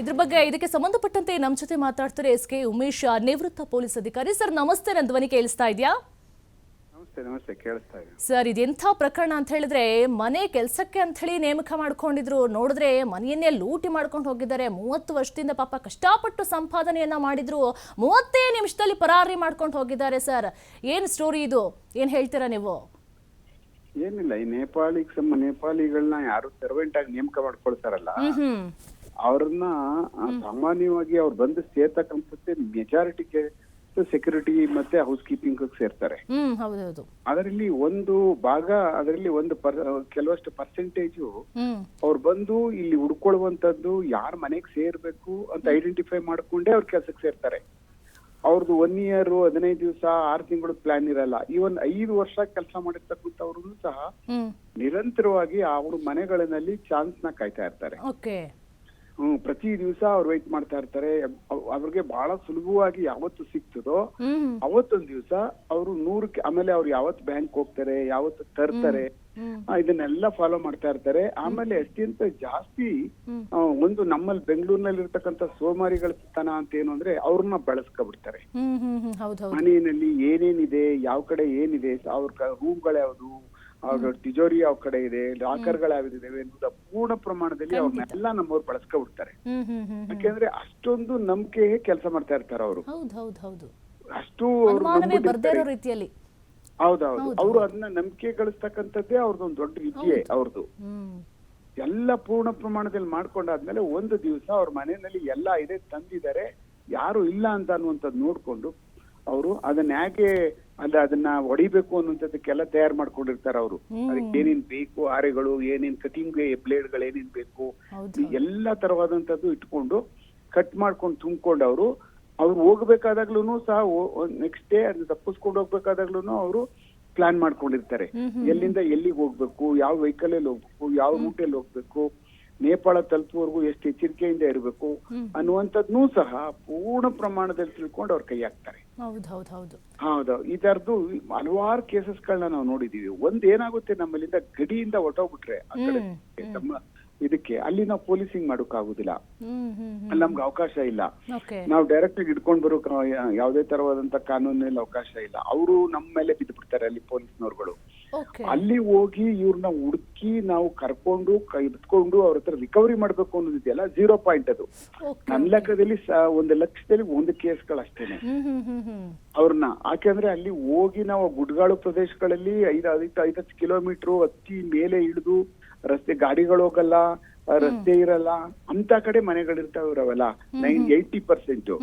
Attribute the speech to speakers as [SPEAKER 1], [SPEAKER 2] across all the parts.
[SPEAKER 1] ಇದ್ರ ಬಗ್ಗೆ ಇದಕ್ಕೆ ಸಂಬಂಧಪಟ್ಟಂತೆ ನಮ್ಮ ಜೊತೆ ಮಾತಾಡ್ತಾರೆ ಎಸ್.ಕೆ. ಉಮೇಶ್, ನಿವೃತ್ತ ಪೊಲೀಸ್ ಅಧಿಕಾರಿ. ಸರ್ ನಮಸ್ತೆ, ನನ್ನ ಧ್ವನಿ ಕೇಳಿಸ್ತಾ ಇದೆಯಾ?
[SPEAKER 2] ನಮಸ್ತೆ, ಕೇಳಿಸ್ತಾ ಇದೆ
[SPEAKER 1] ಸರ್. ಇದೆಂಥ ಪ್ರಕರಣ ಅಂತ ಹೇಳಿದ್ರೆ, ಮನೆ ಕೆಲಸಕ್ಕೆ ಅಂತ ಹೇಳಿ ನೇಮಕ ಮಾಡ್ಕೊಂಡಿದ್ರು, ನೋಡಿದ್ರೆ ಮನೆಯನ್ನೇ ಲೂಟಿ ಮಾಡ್ಕೊಂಡು ಹೋಗಿದ್ದಾರೆ. 30 ವರ್ಷದಿಂದ ಪಾಪ ಕಷ್ಟಪಟ್ಟು ಸಂಪಾದನೆಯನ್ನ ಮಾಡಿದ್ರು, 30 ನಿಮಿಷದಲ್ಲಿ ಪರಾರಿ ಮಾಡ್ಕೊಂಡು ಹೋಗಿದ್ದಾರೆ. ಸರ್, ಏನ್ ಸ್ಟೋರಿ ಇದು? ಏನ್ ಹೇಳ್ತೀರಾ ನೀವು?
[SPEAKER 2] ಏನಿಲ್ಲ, ಈ ನೇಪಾಳಿಗಳನ್ನ ಯಾರು ಸರ್ವೆಂಟ್ ಆಗಿ ನೇಮಕ ಮಾಡ್ಕೊಳ್ತಾರಲ್ಲ, ಅವ್ರನ್ನ ಸಾಮಾನ್ಯವಾಗಿ ಅವ್ರು ಬಂದು ಸೇರ್ತಕ್ಕಂಥದ್ದೇ ಮೆಜಾರಿಟಿಗೆ ಸೆಕ್ಯೂರಿಟಿ ಮತ್ತೆ ಹೌಸ್ ಕೀಪಿಂಗ್ ಸೇರ್ತಾರೆ. ಅದರಲ್ಲಿ ಒಂದು ಭಾಗ, ಅದರಲ್ಲಿ ಒಂದು ಕೆಲವಷ್ಟು ಪರ್ಸೆಂಟೇಜು ಅವ್ರು ಬಂದು ಇಲ್ಲಿ ಉಡ್ಕೊಳ್ಳುವಂತದ್ದು ಯಾರ ಮನೆಗೆ ಸೇರ್ಬೇಕು ಅಂತ ಐಡೆಂಟಿಫೈ ಮಾಡ್ಕೊಂಡೇ ಅವ್ರ ಕೆಲ್ಸಕ್ಕೆ ಸೇರ್ತಾರೆ. ಅವ್ರದ್ದು 1 year 15 ದಿವಸ 6 ತಿಂಗಳು ಪ್ಲಾನ್ ಇರಲ್ಲ. ಇವನ್ 5 ವರ್ಷ ಕೆಲಸ ಮಾಡಿರ್ತಕ್ಕಂಥವ್ರು ಸಹ ನಿರಂತರವಾಗಿ ಅವ್ರ ಮನೆಗಳಲ್ಲಿ ಚಾನ್ಸ್ ನ ಕಾಯ್ತಾ ಇರ್ತಾರೆ. ಪ್ರತಿ ದಿವಸ ಅವ್ರು ವೆಯ್ಟ್ ಮಾಡ್ತಾ ಇರ್ತಾರೆ. ಅವ್ರಿಗೆ ಬಹಳ ಸುಲಭವಾಗಿ ಯಾವತ್ತು ಸಿಗ್ತದೋ ಅವತ್ತೊಂದ್ ದಿವಸ ಅವರು 100ಕ್ಕೆ, ಆಮೇಲೆ ಅವ್ರು ಯಾವತ್ತು ಬ್ಯಾಂಕ್ ಹೋಗ್ತಾರೆ, ಯಾವತ್ತು ತರ್ತಾರೆ, ಇದನ್ನೆಲ್ಲ ಫಾಲೋ ಮಾಡ್ತಾ ಇರ್ತಾರೆ. ಆಮೇಲೆ ಅತ್ಯಂತ ಜಾಸ್ತಿ ಒಂದು ನಮ್ಮಲ್ಲಿ ಬೆಂಗಳೂರಿನಲ್ಲಿ ಇರ್ತಕ್ಕಂಥ ಸೋಮಾರಿಗಳ ತನ ಅಂತ ಏನು ಅಂದ್ರೆ ಅವ್ರನ್ನ ಬೆಳೆಸ್ಕೊಬಿಡ್ತಾರೆ. ಮನೆಯಲ್ಲಿ ಏನೇನಿದೆ, ಯಾವ ಕಡೆ ಏನಿದೆ, ಅವ್ರ ರೂಮ್ಗಳು ಯಾವ್ದು, ಅವ್ರ ತಿಜೋರಿ ಯಾವ ಕಡೆ ಇದೆ, ಲಾಕರ್ಗಳು ಯಾವ್ದಿದಾವೆ ಅನ್ನೋದು ಪೂರ್ಣ ಪ್ರಮಾಣದಲ್ಲಿ ಅವ್ರನ್ನೆಲ್ಲ ನಮ್ಮವ್ರು ಬಳಸ್ಕೊಬಿಡ್ತಾರೆ. ಯಾಕೆಂದ್ರೆ ಅಷ್ಟೊಂದು ನಂಬಿಕೆ ಕೆಲಸ ಮಾಡ್ತಾ ಇರ್ತಾರೆ ಅವರು. ಅಷ್ಟು ಹೌದೌದು, ಅವ್ರು ಅದನ್ನ ನಂಬಿಕೆ ಗಳಿಸ್ತಕ್ಕಂಥದ್ದೇ ಅವ್ರದ್ದೊಂದು ದೊಡ್ಡ ವಿದ್ಯೆ ಅವ್ರದ್ದು. ಎಲ್ಲ ಪೂರ್ಣ ಪ್ರಮಾಣದಲ್ಲಿ ಮಾಡ್ಕೊಂಡಾದ್ಮೇಲೆ ಒಂದು ದಿವಸ ಅವ್ರ ಮನೆಯಲ್ಲಿ ಎಲ್ಲ ಇದೆ, ತಂದಿದ್ದಾರೆ, ಯಾರು ಇಲ್ಲ ಅಂತ ಅನ್ನುವಂಥದ್ದು ನೋಡ್ಕೊಂಡು ಅವರು ಅದನ್ನ ಯಾಕೆ ಅದನ್ನ ಹೊಡಿಬೇಕು ಅನ್ನುವಂಥದ್ದಕ್ಕೆಲ್ಲ ತಯಾರು ಮಾಡ್ಕೊಂಡಿರ್ತಾರೆ. ಅವರು ಅದಕ್ಕೆ ಏನೇನ್ ಬೇಕು, ಆರೆಗಳು ಏನೇನ್, ಕಟಿಂಗ್ ಬ್ಲೇಡ್ಗಳು ಏನೇನ್ ಬೇಕು, ಎಲ್ಲಾ ತರವಾದಂತದ್ದು ಇಟ್ಕೊಂಡು ಕಟ್ ಮಾಡ್ಕೊಂಡು ತುಂಬಿಕೊಂಡು ಅವ್ರು ಹೋಗ್ಬೇಕಾದಾಗ್ಲೂ ಸಹ ನೆಕ್ಸ್ಟ್ ಡೇ ಅದನ್ನ ತಪ್ಪಿಸ್ಕೊಂಡು ಹೋಗ್ಬೇಕಾದಾಗ್ಲೂ ಅವರು ಪ್ಲಾನ್ ಮಾಡ್ಕೊಂಡಿರ್ತಾರೆ. ಎಲ್ಲಿಂದ ಎಲ್ಲಿಗೆ ಹೋಗ್ಬೇಕು, ಯಾವ ವೆಹಿಕಲ್ ಅಲ್ಲಿ ಹೋಗ್ಬೇಕು, ಯಾವ ರೂಟಲ್ಲಿ ಹೋಗ್ಬೇಕು, ನೇಪಾಳ ತಲುಪುವವರೆಗೂ ಎಷ್ಟು ಎಚ್ಚರಿಕೆಯಿಂದ ಇರಬೇಕು ಅನ್ನುವಂಥದ್ನೂ ಸಹ ಪೂರ್ಣ ಪ್ರಮಾಣದಲ್ಲಿ ತಿಳ್ಕೊಂಡು ಅವ್ರ ಕೈ ಹಾಕ್ತಾರೆ. ಹೌದು, ಈ ತರದ್ದು ಹಲವಾರು ಕೇಸಸ್ಗಳನ್ನ ನಾವು ನೋಡಿದೀವಿ. ಒಂದ್ ಏನಾಗುತ್ತೆ, ನಮ್ಮಲ್ಲಿಂದ ಗಡಿಯಿಂದ ಹೊಟ್ಟೋಗ್ಬಿಟ್ರೆ ಆ ಕಡೆ ನಮ್ಮ ಇದಕ್ಕೆ, ಅಲ್ಲಿ ನಾವು ಪೊಲೀಸಿಂಗ್ ಮಾಡೋಕ್ ಆಗುದಿಲ್ಲ, ಅಲ್ಲಿ ನಮ್ಗೆ ಅವಕಾಶ ಇಲ್ಲ. ನಾವು ಡೈರೆಕ್ಟ್ ಆಗಿ ಇಟ್ಕೊಂಡ್ ಬರೋಕ್ ಯಾವುದೇ ತರವಾದಂತ ಕಾನೂನಲ್ಲಿ ಅವಕಾಶ ಇಲ್ಲ. ಅವರು ನಮ್ಮ ಮೇಲೆ ಬಿದ್ದು ಬಿಡ್ತಾರೆ ಅಲ್ಲಿ ಪೊಲೀಸ್ನವ್ರುಗಳು. ಅಲ್ಲಿ ಹೋಗಿ ಇವ್ರನ್ನ ಹುಡುಕಿ ನಾವು ಕರ್ಕೊಂಡು ಎತ್ಕೊಂಡು ಅವ್ರ ಹತ್ರ ರಿಕವರಿ ಮಾಡ್ಬೇಕು ಅನ್ನೋದಿದೆಯಲ್ಲ, 0 ಪಾಯಿಂಟ್ ಅದು. ನನ್ನ ಲೆಕ್ಕದಲ್ಲಿ 1 ಲಕ್ಷದಲ್ಲಿ 1 ಕೇಸ್ಗಳಷ್ಟೇನೆ ಅವ್ರನ್ನ. ಯಾಕೆಂದ್ರೆ ಅಲ್ಲಿ ಹೋಗಿ ನಾವು ಗುಡ್ಗಾಡು ಪ್ರದೇಶಗಳಲ್ಲಿ 5-10 ಕಿಲೋಮೀಟರ್ ಹತ್ತಿ ಮೇಲೆ ಇಳಿದು, ರಸ್ತೆ ಗಾಡಿಗಳು ಹೋಗಲ್ಲ, ರಸ್ತೆ ಇರಲ್ಲ ಅಂತ ಕಡೆ ಮನೆಗಳಿರ್ತಾವ್ರವಲ್ಲ, 80%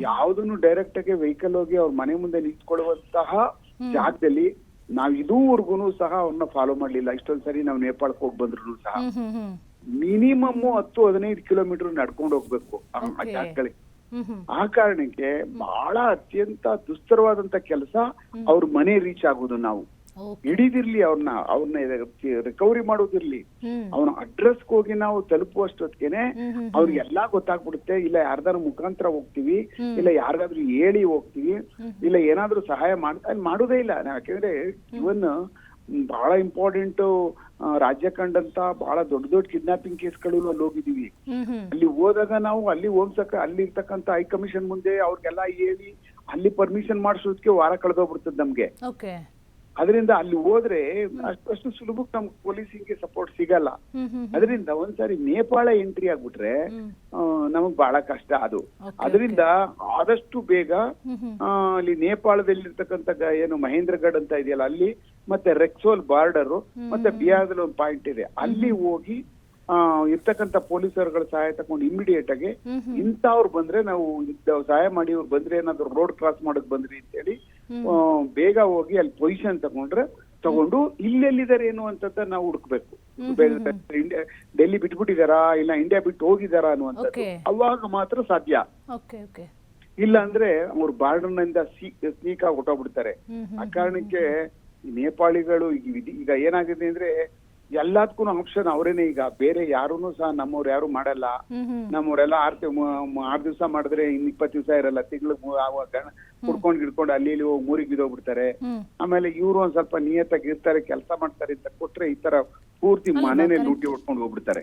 [SPEAKER 2] ಯಾವ್ದನ್ನು ಡೈರೆಕ್ಟ್ ಆಗಿ ವೆಹಿಕಲ್ ಹೋಗಿ ಅವ್ರ ಮನೆ ಮುಂದೆ ನಿಂತ್ಕೊಳ್ಳುವಂತಹ ಜಾಗದಲ್ಲಿ ನಾವ್ ಇದುವರೆಗೂ ಸಹ ಅವ್ರನ್ನ ಫಾಲೋ ಮಾಡ್ಲಿಲ್ಲ. ಇಷ್ಟೊಂದ್ ಸರಿ ನಾವು ನೇಪಾಳಕ್ಕೆ ಹೋಗಿ ಬಂದ್ರು ಸಹ ಮಿನಿಮಮ್ 10-15 ಕಿಲೋಮೀಟರ್ ನಡ್ಕೊಂಡು ಹೋಗ್ಬೇಕು ಆ ಜಾಗಗಳಿಗೆ. ಆ ಕಾರಣಕ್ಕೆ ಬಹಳ ಅತ್ಯಂತ ದುಸ್ತರವಾದಂತ ಕೆಲಸ ಅವ್ರ ಮನೆ ರೀಚ್ ಆಗೋದು. ನಾವು ಹಿಡಿದಿರ್ಲಿ ಅವ್ರನ್ನ ರಿಕವರಿ ಮಾಡೋದಿರ್ಲಿ, ಅವನ ಅಡ್ರೆಸ್ ಹೋಗಿ ನಾವು ತಲುಪುವಷ್ಟೊತ್ತಿಗೆನೆ ಅವ್ರಿಗೆಲ್ಲಾ ಗೊತ್ತಾಗ್ಬಿಡುತ್ತೆ. ಇಲ್ಲ ಯಾರ್ದಾರು ಮುಖಾಂತರ ಹೋಗ್ತೀವಿ, ಇಲ್ಲ ಯಾರಿಗಾದ್ರೂ ಹೇಳಿ ಹೋಗ್ತೀವಿ, ಇಲ್ಲ ಏನಾದ್ರೂ ಸಹಾಯ ಮಾಡೋದೇ ಇಲ್ಲ. ಯಾಕೆಂದ್ರೆ ಇವನ್ ಬಹಳ ಇಂಪಾರ್ಟೆಂಟ್ ರಾಜ್ಯ ಕಂಡಂತ ಬಹಳ ದೊಡ್ಡ ಕಿಡ್ನಾಪಿಂಗ್ ಕೇಸ್ಗಳು ಅಲ್ಲಿ ಹೋಗಿದೀವಿ. ಅಲ್ಲಿ ಹೋದಾಗ ನಾವು ಅಲ್ಲಿ ಅಲ್ಲಿ ಇರ್ತಕ್ಕಂಥ ಹೈ ಕಮಿಷನ್ ಮುಂದೆ ಅವ್ರಿಗೆಲ್ಲ ಹೇಳಿ ಅಲ್ಲಿ ಪರ್ಮಿಷನ್ ಮಾಡಿಸೋದಕ್ಕೆ ವಾರ ಕಳೆದೋಗ್ಬಿಡ್ತದೆ ನಮ್ಗೆ. ಅದರಿಂದ ಅಲ್ಲಿ ಹೋದ್ರೆ ಅಷ್ಟು ಸುಲಭಕ್ಕೆ ನಮ್ಗೆ ಪೊಲೀಸಿಂಗ್ಗೆ ಸಪೋರ್ಟ್ ಸಿಗಲ್ಲ. ಅದರಿಂದ ಒಂದ್ಸಾರಿ ನೇಪಾಳ ಎಂಟ್ರಿ ಆಗ್ಬಿಟ್ರೆ ನಮಗ್ ಬಹಳ ಕಷ್ಟ ಅದು. ಅದರಿಂದ ಆದಷ್ಟು ಬೇಗ ಅಲ್ಲಿ ನೇಪಾಳದಲ್ಲಿರ್ತಕ್ಕಂಥ ಏನು ಮಹೇಂದ್ರಗಢ್ ಅಂತ ಇದೆಯಲ್ಲ ಅಲ್ಲಿ, ಮತ್ತೆ ರೆಕ್ಸೋಲ್ ಬಾರ್ಡರ್, ಮತ್ತೆ ಬಿಹಾರದಲ್ಲಿ ಒಂದು ಪಾಯಿಂಟ್ ಇದೆ, ಅಲ್ಲಿ ಹೋಗಿ ಇರ್ತಕ್ಕಂಥ ಪೊಲೀಸರುಗಳ ಸಹಾಯ ತಗೊಂಡು ಇಮಿಡಿಯೇಟ್ ಆಗಿ ಇಂಥವ್ರು ಬಂದ್ರೆ ನಾವು ಸಹಾಯ ಮಾಡಿ, ಇವ್ರು ಬಂದ್ರೆ ಏನಾದ್ರು ರೋಡ್ ಕ್ರಾಸ್ ಮಾಡಕ್ ಬಂದ್ರಿ ಅಂತ ಹೇಳಿ ಬೇಗ ಹೋಗಿ ಅಲ್ಲಿ ಪೊಸಿಷನ್ ತಗೊಂಡು ಇಲ್ಲೆಲ್ಲಿದ್ದಾರೆ ಏನು ಅಂತ ನಾವು ಹುಡುಕ್ಬೇಕು. ಡೆಲ್ಲಿ ಬಿಟ್ಬಿಟ್ಟಿದಾರಾ, ಇಲ್ಲ ಇಂಡಿಯಾ ಬಿಟ್ಟು ಹೋಗಿದಾರಾ ಅನ್ನುವಂಥದ್ದು ಅವಾಗ ಮಾತ್ರ ಸಾಧ್ಯ. ಇಲ್ಲ ಅಂದ್ರೆ ಅವ್ರು ಬಾರ್ಡರ್ನಿಂದ ಸ್ನೀಕ್ ಆಗಿ ಹೊಟ್ಟೋಗ್ಬಿಡ್ತಾರೆ. ಆ ಕಾರಣಕ್ಕೆ ನೇಪಾಳಿಗಳು ಈಗ ಏನಾಗಿದೆ ಅಂದ್ರೆ ಎಲ್ಲದಕ್ಕೂ ಆಪ್ಷನ್ ಅವರೇನೆ. ಈಗ ಬೇರೆ ಯಾರೂನು ಸಹ ನಮ್ಮವ್ರು ಯಾರು ಮಾಡಲ್ಲ. ನಮ್ಮವರೆಲ್ಲ 6 ದಿವಸ ಮಾಡಿದ್ರೆ 20 ದಿವಸ ಇರಲ್ಲ, ತಿಂಗಳು ಕುಡ್ಕೊಂಡ್ ಗಿಡ್ಕೊಂಡು ಅಲ್ಲಿ ಇಲ್ಲಿ ಹೋಗಿ ಊರಿಗೆ ಬಿದ್ದೋಗ್ಬಿಡ್ತಾರೆ. ಆಮೇಲೆ ಇವ್ರು ಒಂದ್ ಸ್ವಲ್ಪ ನಿಯತ್ತಾಗಿ ಇರ್ತಾರೆ, ಕೆಲಸ ಮಾಡ್ತಾರೆ ಅಂತ ಕೊಟ್ರೆ ಈ ತರ ಪೂರ್ತಿ ಮನೆನೇ ಲೂಟಿ ಹೊಡ್ಕೊಂಡು ಹೋಗ್ಬಿಡ್ತಾರೆ.